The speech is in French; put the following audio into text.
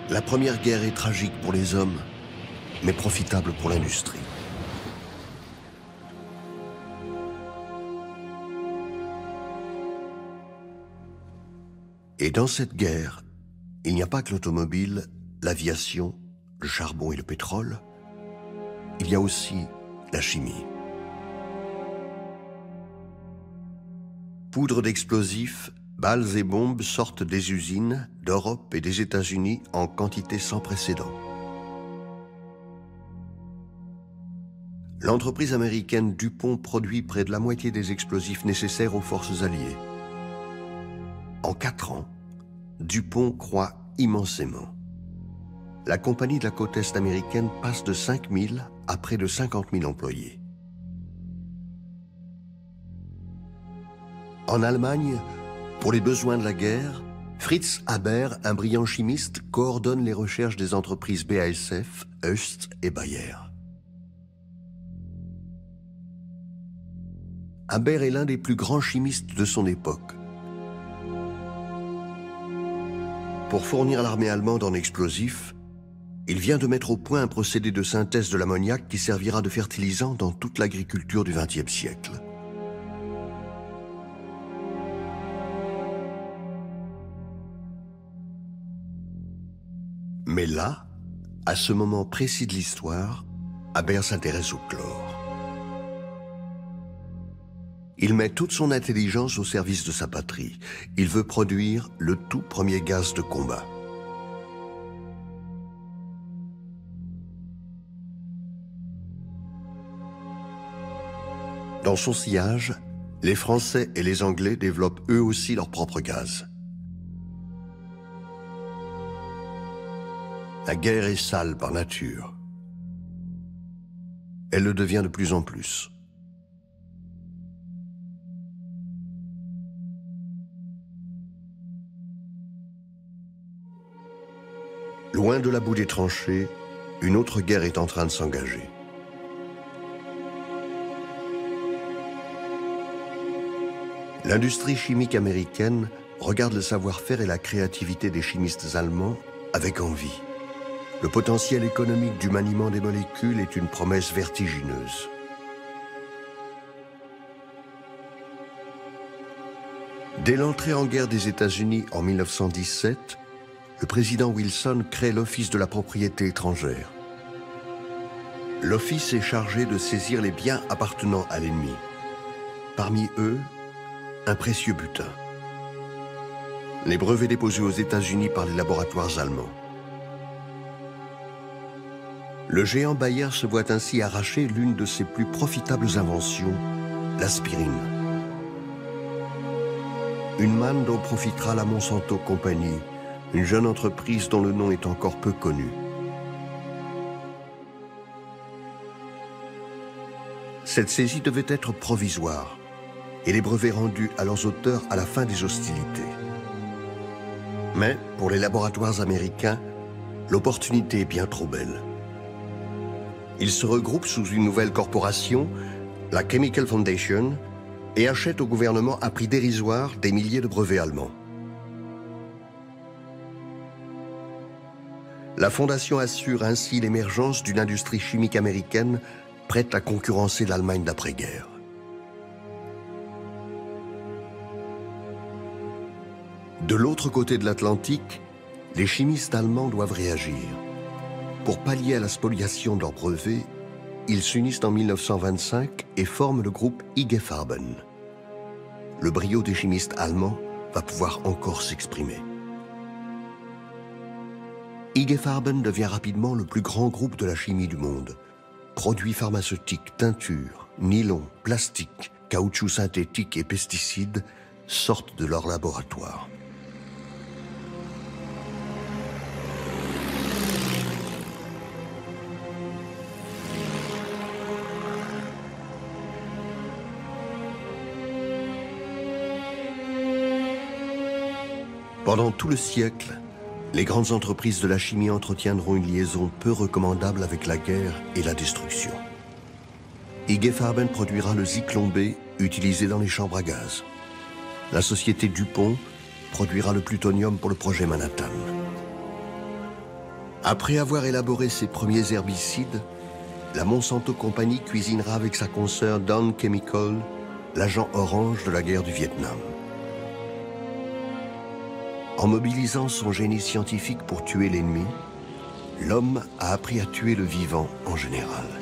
La Première Guerre est tragique pour les hommes, mais profitable pour l'industrie. Et dans cette guerre, il n'y a pas que l'automobile, l'aviation, le charbon et le pétrole. Il y a aussi la chimie. Poudre d'explosifs, balles et bombes sortent des usines d'Europe et des États-Unis en quantité sans précédent. L'entreprise américaine DuPont produit près de la moitié des explosifs nécessaires aux forces alliées. En 4 ans, DuPont croît immensément. La compagnie de la côte est américaine passe de 5 000 à près de 50 000 employés. En Allemagne, pour les besoins de la guerre, Fritz Haber, un brillant chimiste, coordonne les recherches des entreprises BASF, Hoechst et Bayer. Haber est l'un des plus grands chimistes de son époque. Pour fournir l'armée allemande en explosifs, il vient de mettre au point un procédé de synthèse de l'ammoniac qui servira de fertilisant dans toute l'agriculture du XXe siècle. Mais là, à ce moment précis de l'histoire, Haber s'intéresse au chlore. Il met toute son intelligence au service de sa patrie. Il veut produire le tout premier gaz de combat. Dans son sillage, les Français et les Anglais développent eux aussi leur propre gaz. La guerre est sale par nature. Elle le devient de plus en plus. Loin de la boue des tranchées, une autre guerre est en train de s'engager. L'industrie chimique américaine regarde le savoir-faire et la créativité des chimistes allemands avec envie. Le potentiel économique du maniement des molécules est une promesse vertigineuse. Dès l'entrée en guerre des États-Unis en 1917, le président Wilson crée l'Office de la propriété étrangère. L'Office est chargé de saisir les biens appartenant à l'ennemi. Parmi eux, un précieux butin. Les brevets déposés aux États-Unis par les laboratoires allemands. Le géant Bayer se voit ainsi arracher l'une de ses plus profitables inventions, l'aspirine. Une manne dont profitera la Monsanto Company, une jeune entreprise dont le nom est encore peu connu. Cette saisie devait être provisoire et les brevets rendus à leurs auteurs à la fin des hostilités. Mais pour les laboratoires américains, l'opportunité est bien trop belle. Ils se regroupent sous une nouvelle corporation, la Chemical Foundation, et achètent au gouvernement à prix dérisoire des milliers de brevets allemands. La fondation assure ainsi l'émergence d'une industrie chimique américaine prête à concurrencer l'Allemagne d'après-guerre. De l'autre côté de l'Atlantique, les chimistes allemands doivent réagir. Pour pallier à la spoliation de leurs brevets, ils s'unissent en 1925 et forment le groupe IG Farben. Le brio des chimistes allemands va pouvoir encore s'exprimer. IG Farben devient rapidement le plus grand groupe de la chimie du monde. Produits pharmaceutiques, teintures, nylon, plastique, caoutchouc synthétique et pesticides sortent de leur laboratoire. Pendant tout le siècle, les grandes entreprises de la chimie entretiendront une liaison peu recommandable avec la guerre et la destruction. IG Farben produira le Zyklon B utilisé dans les chambres à gaz. La société DuPont produira le plutonium pour le projet Manhattan. Après avoir élaboré ses premiers herbicides, la Monsanto Company cuisinera avec sa consoeur Dow Chemical l'agent orange de la guerre du Vietnam. En mobilisant son génie scientifique pour tuer l'ennemi, l'homme a appris à tuer le vivant en général.